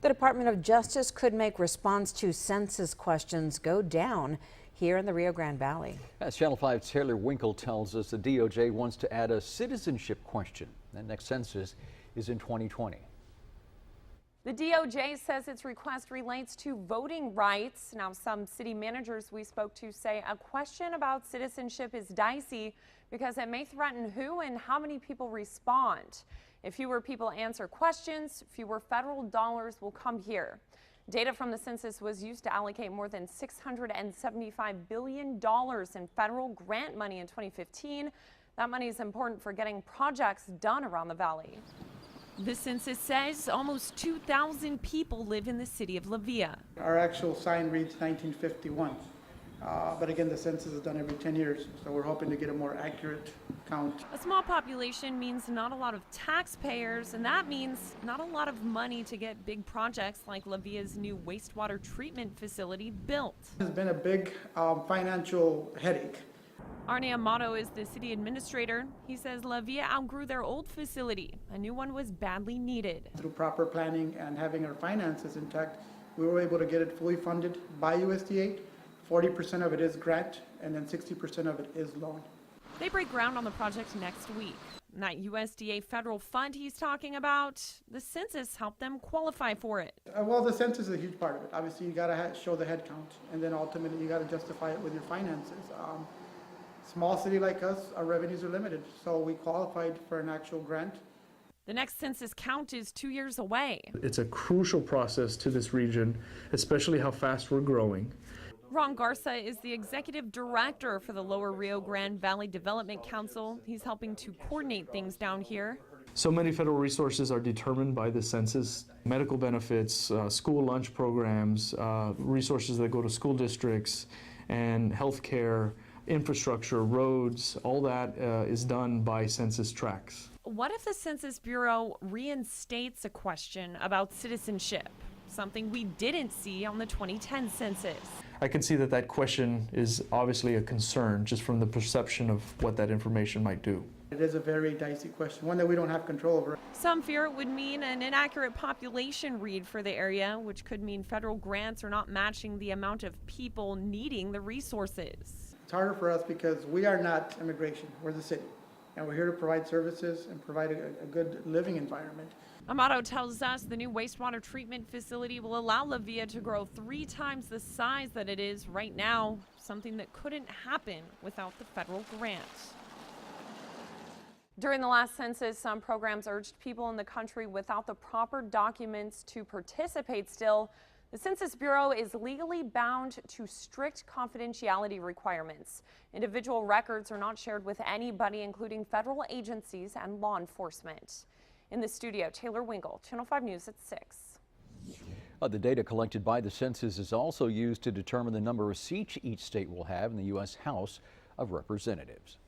The Department of Justice could make response to census questions go down here in the Rio Grande Valley. As Channel 5's Taylor Winkle tells us, the DOJ wants to add a citizenship question. That next census is in 2020. The DOJ says its request relates to voting rights. Now, some city managers we spoke to say a question about citizenship is dicey because it may threaten who and how many people respond. If fewer people answer questions, fewer federal dollars will come here. Data from the census was used to allocate more than $675 billion in federal grant money in 2015. That money is important for getting projects done around the valley. The census says almost 2,000 people live in the city of La Villa. Our actual sign reads 1951, but again, the census is done every 10 years, so we're hoping to get a more accurate count. A small population means not a lot of taxpayers, and that means not a lot of money to get big projects like La Villa's new wastewater treatment facility built. It's been a big financial headache. Arne Amato is the city administrator. He says La Villa outgrew their old facility. A new one was badly needed. Through proper planning and having our finances intact, we were able to get it fully funded by USDA. 40% of it is grant, and then 60% of it is loan. They break ground on the project next week. And that USDA federal fund he's talking about, the census helped them qualify for it. Well, the census is a huge part of it. Obviously, you got to show the head count, and then ultimately you got to justify it with your finances. Small city like us, our revenues are limited, so we qualified for an actual grant. The next census count is 2 years away. It's a crucial process to this region, especially how fast we're growing. Ron Garza is the executive director for the Lower Rio Grande Valley Development Council. He's helping to coordinate things down here. So many federal resources are determined by the census: medical benefits, school lunch programs, resources that go to school districts, and health care, infrastructure, roads. All that is done by census tracts. What if the Census Bureau reinstates a question about citizenship? Something we didn't see on the 2010 census. I can see that that question is obviously a concern just from the perception of what that information might do. It is a very dicey question, one that we don't have control over. Some fear it would mean an inaccurate population read for the area, which could mean federal grants are not matching the amount of people needing the resources. It's harder for us because we are not immigration, we're the city. And we're here to provide services and provide a good living environment. Amato tells us the new wastewater treatment facility will allow La Villa to grow 3 times the size that it is right now, something that couldn't happen without the federal grant. During the last census, some programs urged people in the country without the proper documents to participate still. The Census Bureau is legally bound to strict confidentiality requirements. Individual records are not shared with anybody, including federal agencies and law enforcement. In the studio, Taylor Winkle, Channel 5 News at 6. The data collected by the census is also used to determine the number of seats each state will have in the U.S. House of Representatives.